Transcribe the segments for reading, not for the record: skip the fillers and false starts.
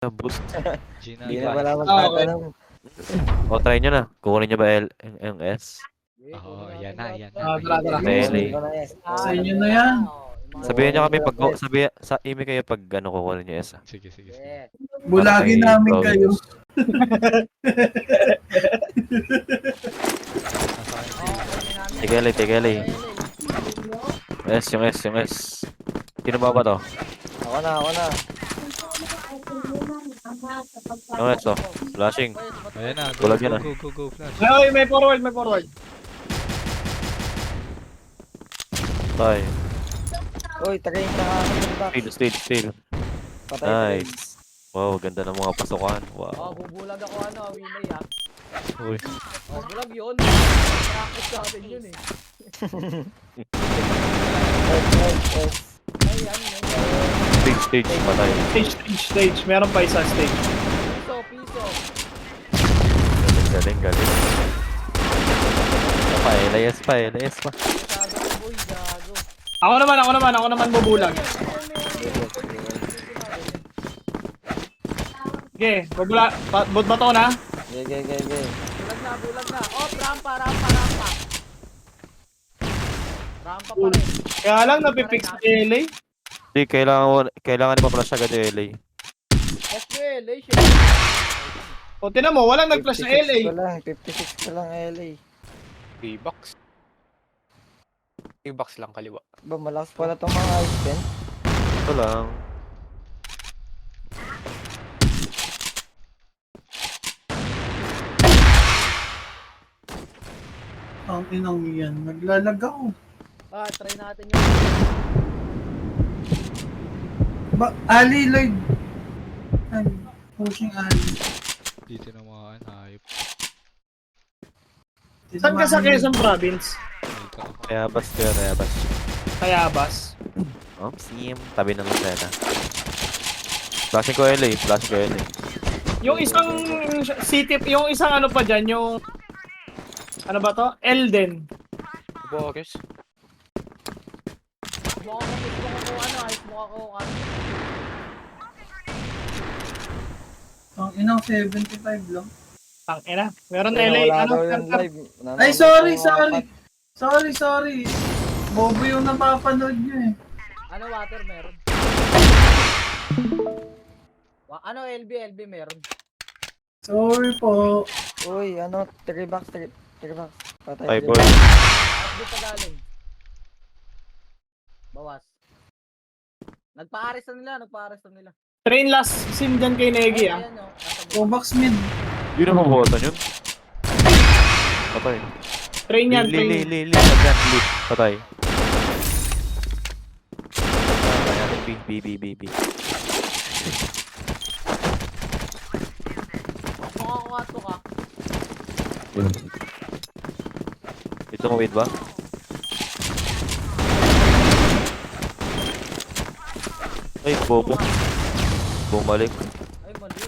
Boost. Gina, Hindi na pala Okay. magtatanong. O, try nyo na. Kukunin nyo ba yung S? Oo, yan na, yan na. Tara, tara. Really? Sa inyo na yan. Sabihan nyo kami pag sa email kayo pag kukunin nyo S. Sige, sige, sige. Bulagin Para kay namin Providence. kayo. Tigeli. Yung S. Sino ba to? Ako na. Yung S, oh. Flashing. Ayan na, go, Bulag yan, ah. go, flash. Ay, may forward. Tay. Uy, tagayin ka ka. Steal. Patay. Nice. Wow, ganda ng mga pasukan. Oh, Wow. bubulag ako Winay Uy. Oh, bulag yun. Practice natin yun eh. Ay, yan. Stage. Patay. Stage. Meron pa isa stage. Piso. Galing. Layas pa. Masyado ko boy, gago. Ako naman bubulag. Okay, bato na. Ge. Bulag na. Oh, rampa. Rampa pa rin. Kaya lang, napipix sa LA. Hindi, kailangan ni pa-flash agad yung LA. SQL, O, tinan mo, walang nag-flash sa 56 LA. 56 pa lang LA. B-box. B-box lang kaliwa. Ba, malakas pala tong mga ice pen. Ito lang. Ang inang yan, naglalag ako. try natin yun. Ali Lloyd. Pushing Ali. Dito na mga hayop. Saan ka sa Quezon Province? Dito ako. Kayabas. Kayabas. Sim. Tabi ng Lucena. Flashing ko LA. Yung isang city, yung isang ano pa dyan, yung... Ano ba to? Elden. Bogus. Gusto ko ayos mo ako. Ang inang 75 lang. Ang ina. Meron Wala LA, ano? daw yung live. Ay, sorry. Sorry. Bobo yung napapanood nyo eh. Ano water meron? Ano LB meron? Sorry po. Uy, ano, 3 box. Patay. Ay, boy. Di pa galing. Bawas. Nagpa-ares na nila. Train last sim dyan kay Negi ah. Ayan, oh. Nasa 2 box mid. Yun ang mabuhatan yun. Patay. Train yan, train. Li. Patay. B. Makakuha to ka. Ito mo wait ba? Ay, bobo. Bumalik. Ay, mali.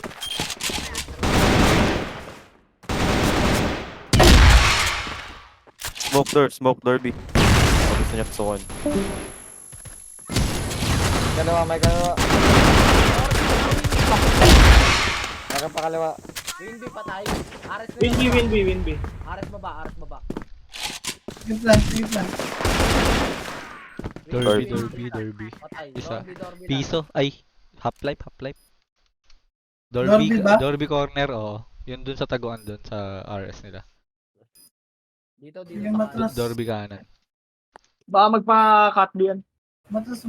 Smoke derby. Pag gusto niya pasukan. May kalawa. Meron pa kalawa. Winby patay. Ares na Win B. Ares baba. Yung plan. Derby. Patay. Isa. Dorby. Piso, ay. Half-life. Dorby ba? Dorby corner, oo. Yun dun sa taguan dun sa RS nila. Dito. Yung matras. Dorby kanan. Baka magpa-cut yan. Matras.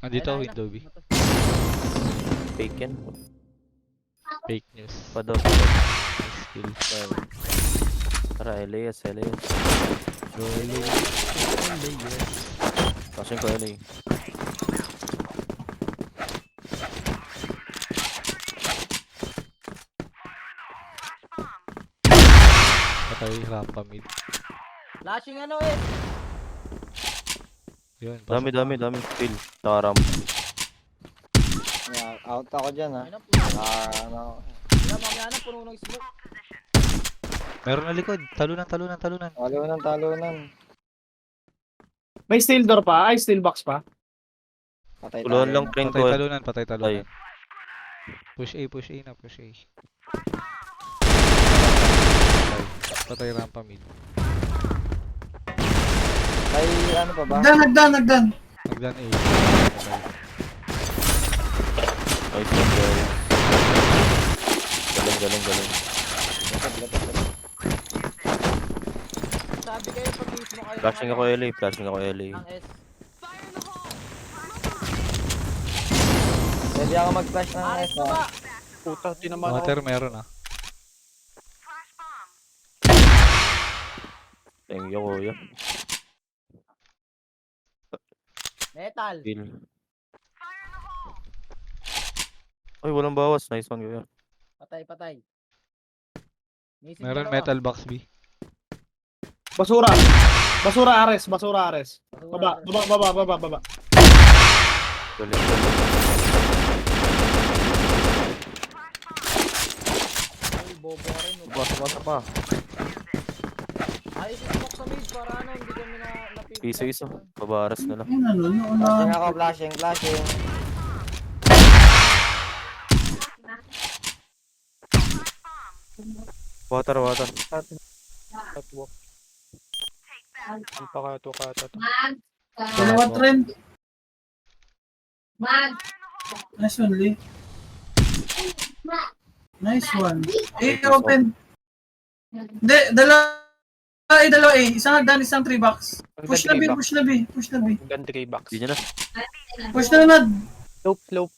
Andito, window B. Fake yan. Fake news. Pado. Skill. Tara, LAS. Flashing ko LA. Patay, rampa mid. Flashing Yun, Dami. Still. Nakaram. Yeah, out ako dyan ha. Ano? Ano. Mamaya na puno ng smoke. Meron na likod. Talunan. Talunan. May steel door pa? Ay, steel box pa? Patay Tulungan tayo. lang train ko. Patay talunan, patay talunan. Ay. Push A na, push A. Patay rampa mid. May ano pa ba? Nagdan A. Nice one, guys. Galing. Sabi kayo pag mismo kayo Flashing ng ako ano, LA, flashing ako LA. ng S. Pwede ako mag-flash ng Ares S na ba? Puta, tinamaan ako. Water meron ah. Thank you, kuya. Metal. Kill. Ay, walang bawas. Nice one, kuya. Patay. Missing Meron dalawa. metal box B. Basura. Basura Ares. Baba. Galing. Ay, bobo ka rin. Basa pa. Ayos yung smoke sa mid para ano, hindi kami na napipila. Piso. Babaras na lang. Flashing ako, flashing. Water. Catwalk. Ang pakato. Dalawa trend. Nice one, Lee. Nice one. Open. Hindi, dalawa A. Isang hagdan, isang 3 box. Push na B. Hanggang 3 box. Di nyo na. Push na nad. Slope.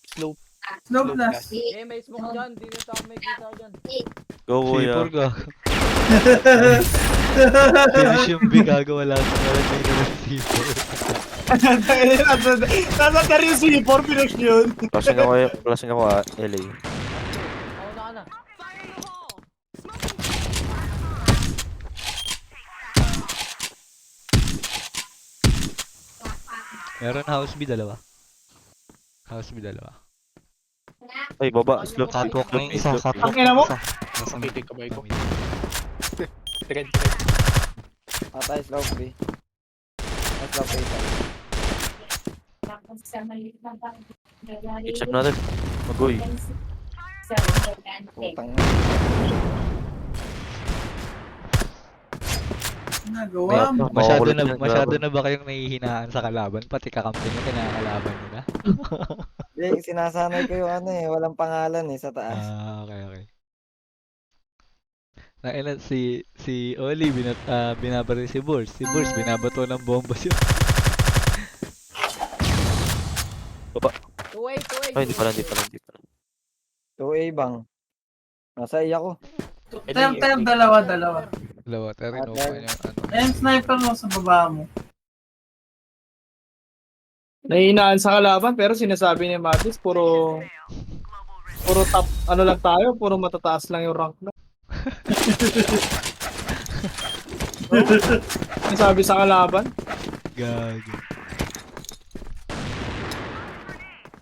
Slow blast. Eh, may smoke dyan. Di na sa may kita dyan. Go, kuya. C4 ka. Finish yung B gago, wala tingin ng C4. Nasa tari yung C4, finish yun. Flashing ako LA. Ako na. Meron house B dalawa. Ay, baba. Slope. Catwalk na yung isa, Ang ina mo. Makitig kamay ko. Trend. Patay, slow B. Ay, slow B. I-check natin. Mag-uy. Putang. Nagawa mo. Masyado na ba kayong nahihinaan sa kalaban? Pati kakampi nyo, kinakalaban nyo na? Hindi, sinasanay ko yung ano eh. Walang pangalan eh sa taas. Okay. Nailan si Oli binabaril si Burs. Si Burs binabato ng bomba siya. Two way. Ay, hindi pala. 2A bang. Nasa iya ko. Ter, dalawa. Dalawa, tayo rin yung ano. Ayan, sniper mo sa baba mo. Nahihinaan sa kalaban pero sinasabi ni Matis puro top ano lang tayo, puro matataas lang yung rank na. Sinasabi sa kalaban. Gago.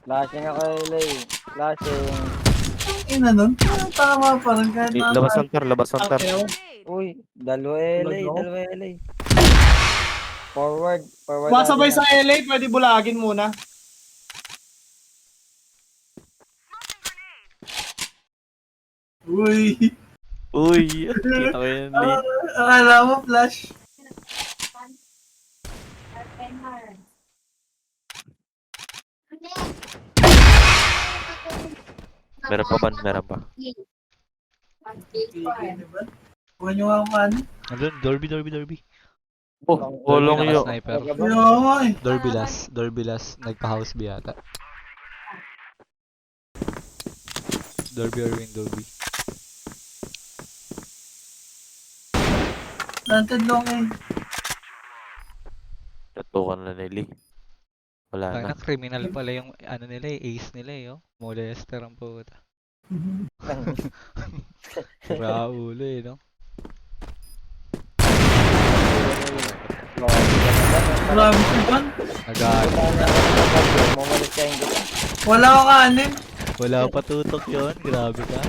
Flashing ako LA. Flashing. Ina nun. Tama pa rin kahit na. Labas ang tar. Ang ina mo. Uy, dalawa LA. Forward. Masabay natin sa LA, pwede bulagin muna. Uy. Kita ko yun, Lee. Akala mo flash. Meron pa. Huwag nyo nga ano. Andun, Dorby. Oh, bolong yun. Sniper. Yoy. Dorby last. Nagpa-house B yata. Dorby or window B. Planted long eh. Natukan na ni Lee. Wala na. Kaya criminal pala yung ano nila ace nila oh. Molester ang puta. Raulo no? Grabe ko ba? Nagalit. Mamalit ka yung kita. Wala ko kanin. Wala pa tutok yun. Grabe ka.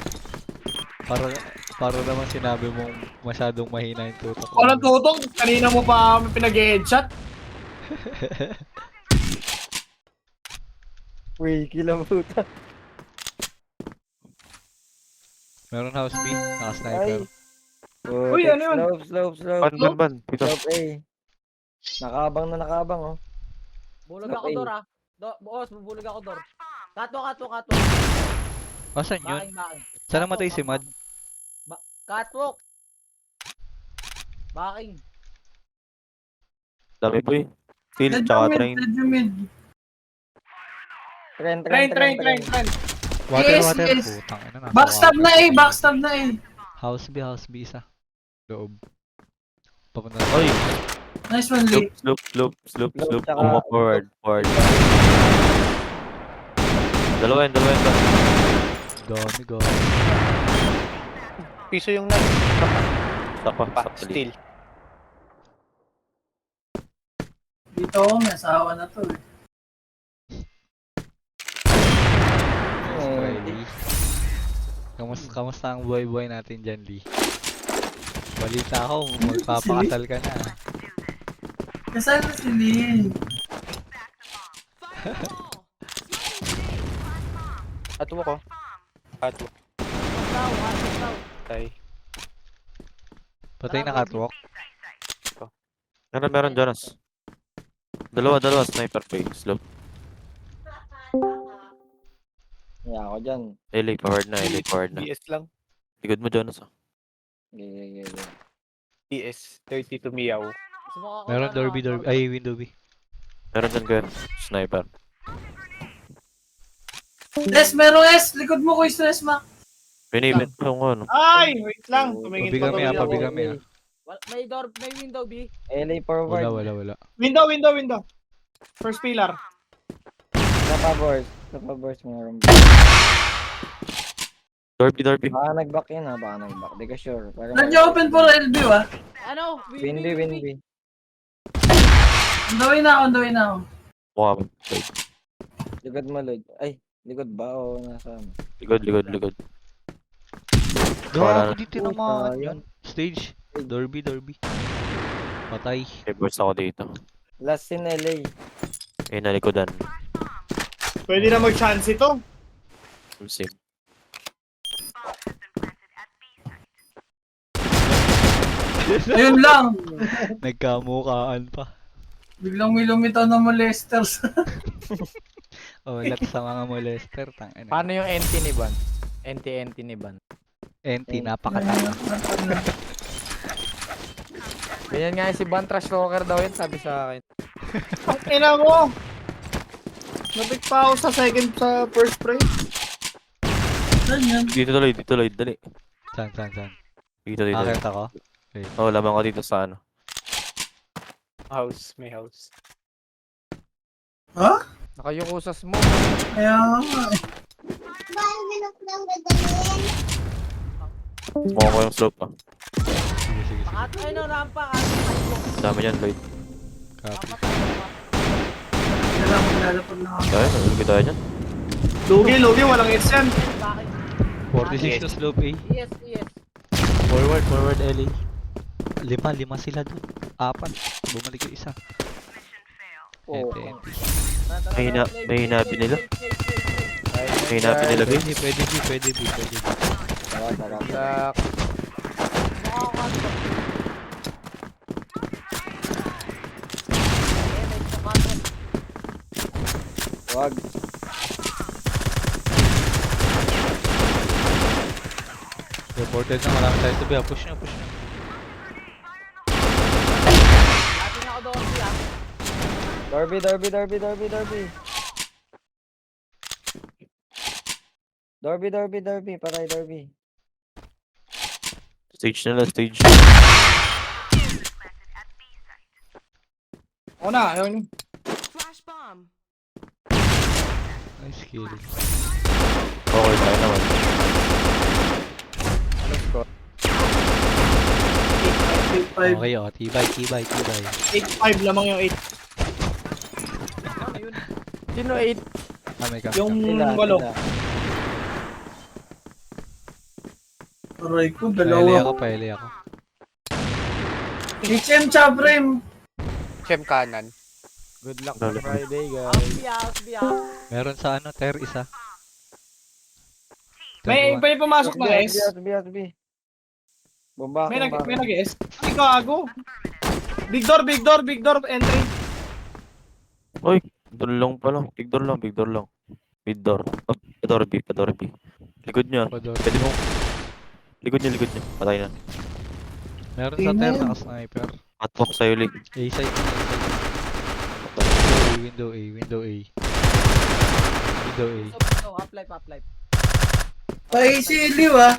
Para naman sinabi mong masyadong mahina yung tutok. Walang tutok, kanina mo pa pinag-headshot. Uy, kilang puta. Meron house B, Ay. naka-sniper. Uy, ano yun? Slope. Ban. Dito. Slope A. Nakabang oh. Bulag Snap ako, A. Dor, ah. Boss, bubulag ako, Dor. Catwalk. Asan yun? Backing. Saan namatay si Mad? Catwalk. Backing. Dami boy. Field, Medyo tsaka mid, train. medyo mid. Train. Water, Yes, water. yes. Putang ina na. Backstab na eh, backstab na eh. House B isa. Loob. Papunta Oy, Nice one, Lee. slope. Slope, tsaka- Bumaba forward. Dalawa yun. Dami go. Piso yung nag. Sapa. Still. Dito ako, may asawa na to eh. Try, Lee. Kamusta ang buhay-buhay natin dyan, Lee? Balita ako, magpapakasal ka na. Kasal na si Lee. Catwalk ko. Catwalk. Down. Tay. Patay na catwalk. Meron Jonas. Dalawa. Sniper pa eh. Slope. Yeah, ako dyan. LA forward na. DS lang. Likod mo, Jonas. ah. Okay. DS. 32 meow. Sumuka ako, Meron Dor, Dorby. Dor. Ay, window B. Meron dyan kayo. Sniper. Meron S. Likod mo ko stress, ma. Pinibit ko ano. Ay, wait lang. Tumingin pa Pabigami tuloy ako. pabigami May window B. LA forward. Wala. Window. First pillar. Napabors meron. Dorby. Baka nag-back yun ha, baka nag-back. Di ka sure. Pero Nag-open for LB ah. Ano? Windy. On the way na ako. Mukha mo. Likod mo, Lod. Ay, likod ba? O nasa ano? Likod. Gago, Wala. di tinamaan Puta, yun. Stage. Dorby. Patay. May burst ako dito. Last in LA. Eh, nalikodan. Pwede na mag-chance ito. Sim. Ayun lang. Nagkamukaan pa. Biglang may lumitaw na molesters. Oh, lahat sa mga molester. Tangina. Paano yung NT ni Ban? NT ni Ban. NT, napakatanga. Ganyan nga si Ban, trash talker daw yun, sabi sa akin. Ang ina mo. Nabig pa ako sa first frame. Ganyan. Dito tuloy. Dali. Saan? Dito. Akit ako? Oh, lamang ko dito sa ano. May house. Ha? Nakayuko sa smoke. Kaya nga eh. Mukha ko yung slope ah. Sige. Ay no, rampa. Dami yan, Lloyd. Copy. Kailangan maglalapag na ako. Dahil, nalulugit tayo dyan. Lugi, walang hits yan. Backing. 46 to slope A. Yes. Forward LA. Lima sila doon. 4. Bumalik yung isa. Oo. NT. May hinabi nila. May hinabi nila, guys. Pwede B. Tara. Sak. Wag. Reported na marami tayo to B. Push na. Backing ako, Dorby, ah. Dorby. Dorby. Patay, Dorby. Stage stage. Ako na, ayaw nyo. Nice kill. Okay, tayo naman. Okay, oh. Tibay. 8-5 lamang yung 8. Ano yun? Sino 8? May ka. Yung Sila. 8. Aray ko, Paili dalawa. ako. HM Chabrem. Chem kanan. Good luck Lalo. sa Friday, guys. House B, house. Meron sa ano, ter isa. May pumasok na guys. B. Bomba May nag-S. Ay, gago. Big door, entry. Uy, doon lang pala. Big door lang. Mid door. Oh, door B. Likod niya. Pador. Pwede mo. Likod niya. Patay na. Meron sa ter, naka-sniper. Atwak sa'yo, Lig. A-side. Window A. So, up life. Pa-AC Liw ah.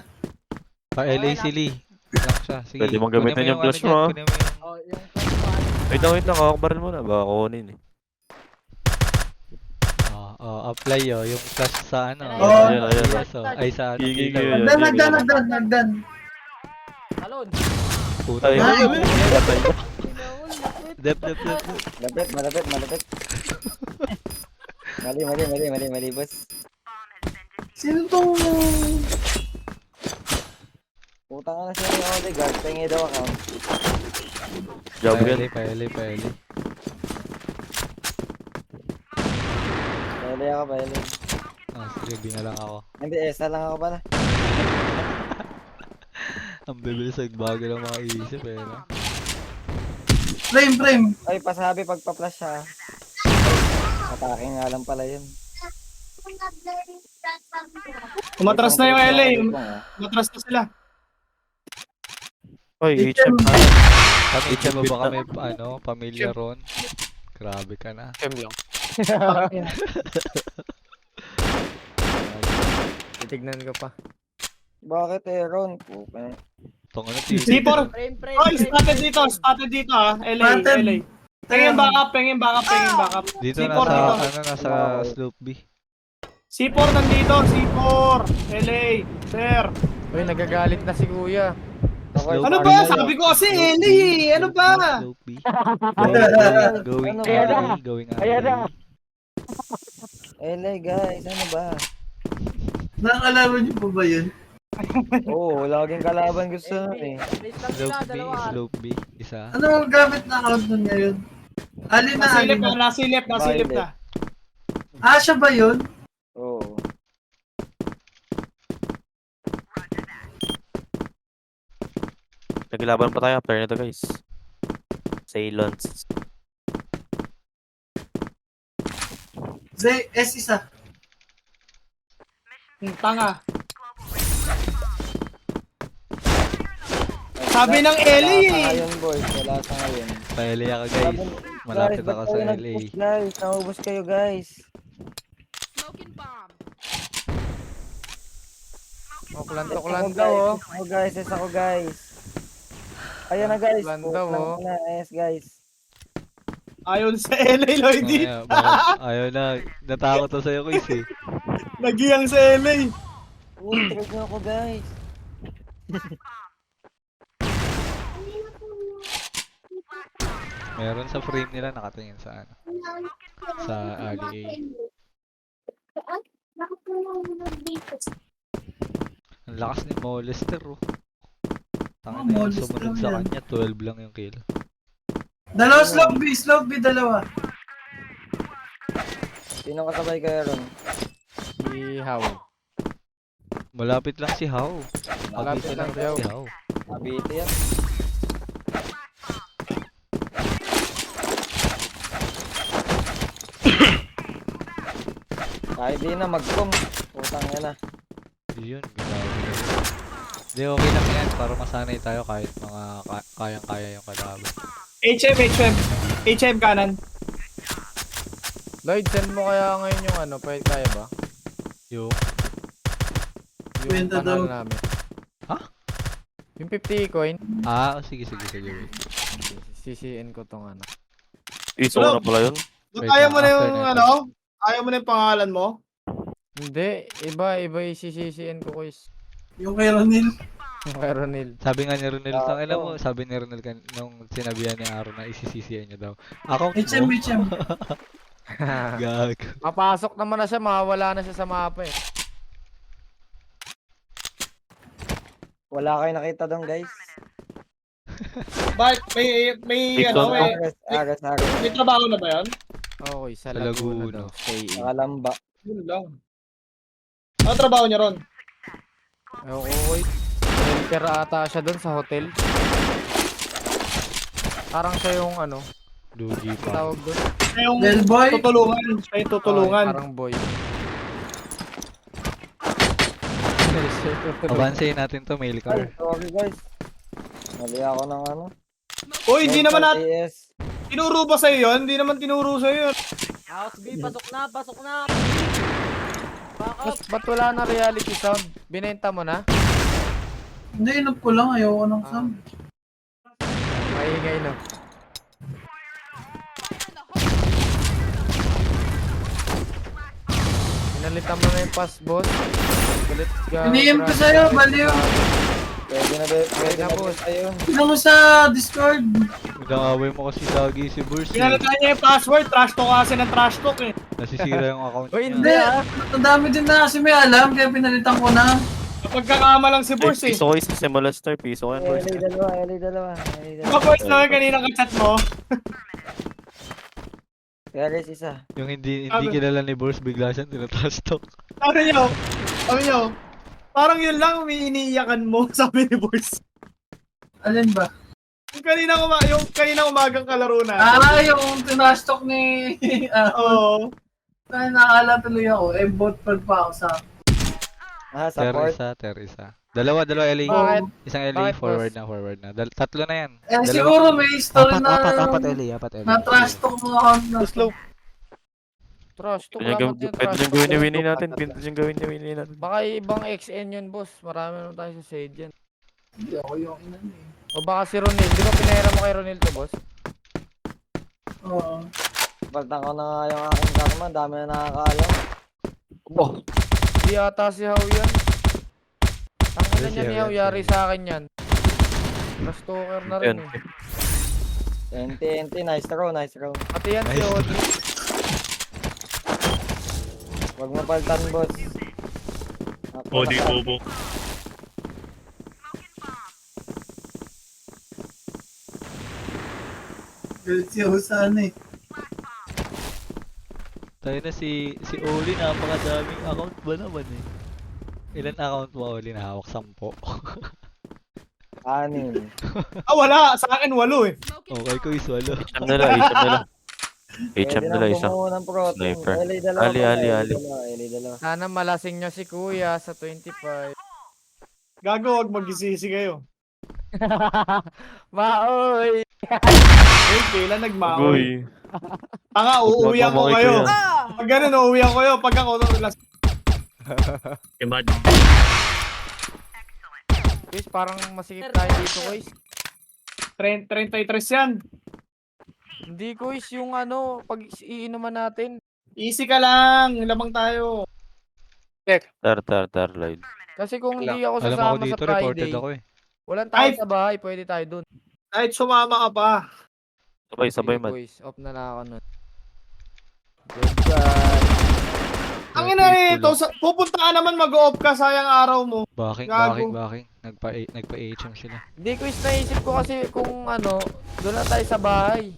Pa-LA si Lee. Lang siya. Sige. Pwede mong gamitin kunin yung mo flash ano mo, ah. dyan, kunin mo yung- Oh, yung first one. Wait lang. Kakabaril mo na. Baka kunin eh. apply yung flash sa ano. Oo. Ayan. So, ay sa ano. Gigi, pillar. gigi. Nagdan. Talon. Puta Ay, yun. patay. Dep. Malapit. Mali, boss. Sino tong... Putang na siya yung Oli guard. Pengi daw account. Job yan. Paeli. Pahili. Sige, di na lang ako. Hindi, ESA lang ako pala. Ang bibilis ay bago lang makaisip eh. No? Frame. Ay, pasabi pagpa-flash siya. Atake nga lang pala yun. Umatras na yung LA. Ah. Umatras na sila. Oy, HM. Pamilya mo ba kami, pamilya ron? Grabe ka na. M lang. Titignan ko pa. Bakit Ron? Pupe. Tong ano, C4. Frame. Oy, spotted dito ah. LA. Pengin backup. Dito C4 nasa slope B. C4 nandito, C4. LA. Sir. Uy, nagagalit na si Kuya. Slope Ano B. ba? Sabi ko kasi LA eh. Ano ba? Slope B. Going Ano ba? going LA guys, ano ba? Nakakalaman niyo po ba yun? Oo, laging kalaban gusto nun eh. Base lang sila, Slope B, dalawa. slope B, isa. Ano ang gamit na account nun ngayon? Alin na? Nasilip na. Ah, siya ba yun? Oo. Naglaban pa tayo after nito, guys. Ceylons. S isa. Tanga. Sabi ng LA Wala sa eh. ngayon boys, wala sa ngayon. Pa-LA ako guys. Malapit Guys, ako ba't sa kayo LA. nag-push, guys? Naubos kayo guys. Oh, planto oh. Ako guys. Ayan na guys. Plan daw, oh. Yes guys. Ayon sa LA, Lloydie. Ayaw na. Natakot na sa'yo guys eh. Nagiyang sa LA. Uy, trade nyo ako guys. Meron sa frame nila nakatingin sa ano. Sa alley A. Ang lakas ni Molester oh. Tangina yung Molester sumunod sa yan. kanya, 12 lang yung kill. Dalawa slope B, dalawa. Sino kasabay kayo ron? Si How. Malapit lang si How. Malapit lang si How. si How. Abiti yan. Kahit di na mag-com. Putang yan na. Yun, grabe. Hindi, okay lang yan para masanay tayo kahit mga kayang-kaya yung kalaban. HM kanan. Lloyd, send mo kaya ngayon yung ano, pwede kaya ba? Yung, Yung Benta panalo daw. namin. Ha? Yung 50 coin, sige, wait. CCN ko tong ano. Iso na pala yun. Wait Ayaw lang, mo na after yung nito. ano? Ayaw mo na yung pangalan mo? Hindi, iba yung CCN ko guys. Yung kay Ronil. Yung kay Ronil. Sabi nga ni Ronel, alam mo, sabi ni Ronel nung sinabihan ni Aaron na isisisiyan niya daw. Account mo? HM. Gag. Papasok naman na siya, mawawala na siya sa mapa eh. Wala kayo nakita doon guys. Bakit? May Dito ano? na. Aras. May trabaho na ba yan? Okay, sa Sa Laguna Laguna. daw. Stay in. Nakalamba. Yun lang. Ano trabaho niya ron? Okay. Helper ata siya doon sa hotel. Parang siya yung ano, Lugi pa. tawag doon. Siya yung Bellboy? tutulungan. Siya yung tutulungan. Parang boy. Abansayin natin to, mail Ay, car. sorry guys. Mali ako ng ano. Uy, hindi naman natin. TS. Tinuro ba sa'yo yun? Hindi naman tinuro sa'yo yun. House B, pasok na, pasok na. Back up. Ba't wala na reality sound? Binenta mo na? Hindi, inop ko lang. Ayoko ng sound. Maingay no. Pinalitan mo na yung pass, boss. Galit ka. Iniim ko grabe. sa'yo, baliw. Pwede na boss. ayun. Tignan mo sa Discord. Nag-aaway mo kasi lagi si Burst. Pinalitan niya yung password. Trash talk kasi ng trash talk eh. Nasisira yung account Uy, niya. hindi. Hindi, ang dami din na kasi may alam, kaya pinalitan ko na. Pagkakama lang si Burst eh. Piso ko isa simula star. Piso ko yan, boys. LA dalawa, LA dalawa. Ikaw Burst na kanina ka-chat mo. Kaya guys, isa. Yung hindi Sabi- kilala ni Burst, bigla siyang tinatrash talk. Sabi niyo, parang yun lang iniiyakan mo, sabi ni Burst. Alin ba? Yung kanina umagang kalaro na. Ah, yung tinastok ni... Oo. Ay, nakala tuloy ako. Eh, bot pa ako sa... Support. Teresa. Dalawa LA. Bakit? Isang LA, Bakit, forward boss? na, forward na. Tatlo na yan. Eh, Dalawa. siguro may story na... Apat LA. Na trash talk mo account na. Slow. Trash to. Pwede niyang gawin ni Winnie natin. Pwede niyang gawin ni Winnie natin. Baka ibang XN yun, boss. Marami naman tayo sa side yan. Hindi ako yung inan eh. O baka si Ronil. Di ba pinahira mo kay Ronil to, boss? Oo. Paltan ko na nga yung aking karma. Dami na nakakaalam. Di ata si How yan. Ang ina Si niya ni How How, yan, yari sa akin yan. Trash talker na rin Yan. eh. NT, nice throw, nice throw. Pati yan si Nice. Audrey. Huwag mo paltan, boss. Odi Bobo. Galit siya ako sa ano eh. Tayo na si Oli, napakadaming account ba naman eh. Ilan account mo Oli na hawak? 10. Anin. Wala. Sa akin, 8 eh. Okay ko is wala. HM na lang. HM na lang. HM na lang isa. Pwede ng protein. Sniper. LA dalawa. Ali, pala, ali, ali. LA dalawa. Sana malasing nyo si Kuya sa 25. Gago, wag magsisisi kayo. Maoy! Eh, kailan nagmaoy? Goy. Tanga, uuwihan ko Magmamakay kayo. ko yan. Pag ganun, uuwihan ko kayo. Pag ako, Imagine. Guys, parang masikip tayo dito, guys. 33 yan. Hindi, guys, yung ano, pag iinuman natin. Easy ka lang. Lamang tayo. Tar, Lloyd. Kasi kung hindi ako Alam ako sasama sa dito, reported Friday, ako eh. walang tao Ay! sa bahay, pwede tayo dun. Kahit sumama ka pa. Sabay, Sige, man. boys, off na lang ako nun. Goodbye. Ang ina ito, pupunta ka naman mag-off ka, sayang araw mo. Backing. Gago. Nagpa-HM sila. Hindi, guys, naisip ko kasi kung ano, doon na tayo sa bahay.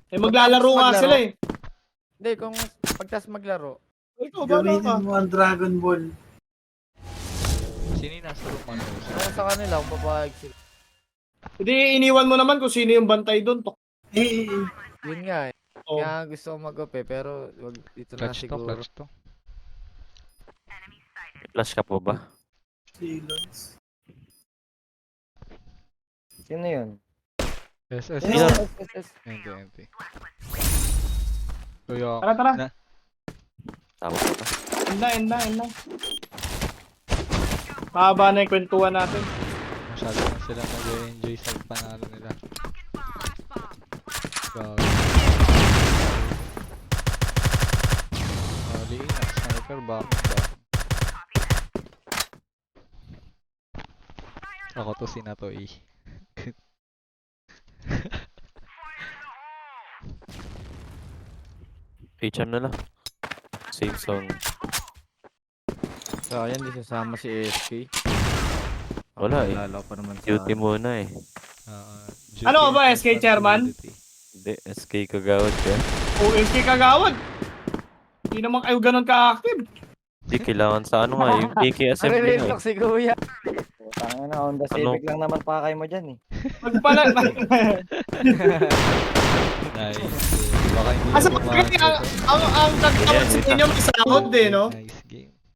Eh, maglalaro nga Maglaro. sila eh. Hindi, kung pagtas maglaro. Ikaw, bala ka. Gamitin mo ang Dragon Ball. Sino yung nasa room ano? Kung sa kanila, kung papayag sila. Hindi, iniwan mo naman kung sino yung bantay doon. Eh. Yun nga eh. Oh. Kaya gusto ko mag-off eh, pero wag dito na Clutch to, siguro. clutch to. Flash ka po ba? Silence. Sino yun? SS. Sino Yeah. yun? SS. Empty. Kaya, Tara, tara. Tama ka ba? End na. Mahaba na yung kwentuhan natin. masyado na sila nag-enjoy sa panalo nila. Gago. Oli, sniper, bakit? Ako to sinatoy. HM na lang. Same song. Sayang, di sasama si SK. Wala eh. Lalo pa naman sa... Duty muna eh. Ano ka ba, SK chairman? Hindi, SK kagawad ka. OSK kagawad. Hindi naman kayo ganun ka-active. Hindi, kailangan sa ano nga, yung AK assembly nga. Nare-real si Kuya. Putang ina, Honda Civic lang naman pakay mo dyan eh. Magpala. Nice. Baka hindi Asa mo ang kagawad sa inyo may sahod eh, no? Nice.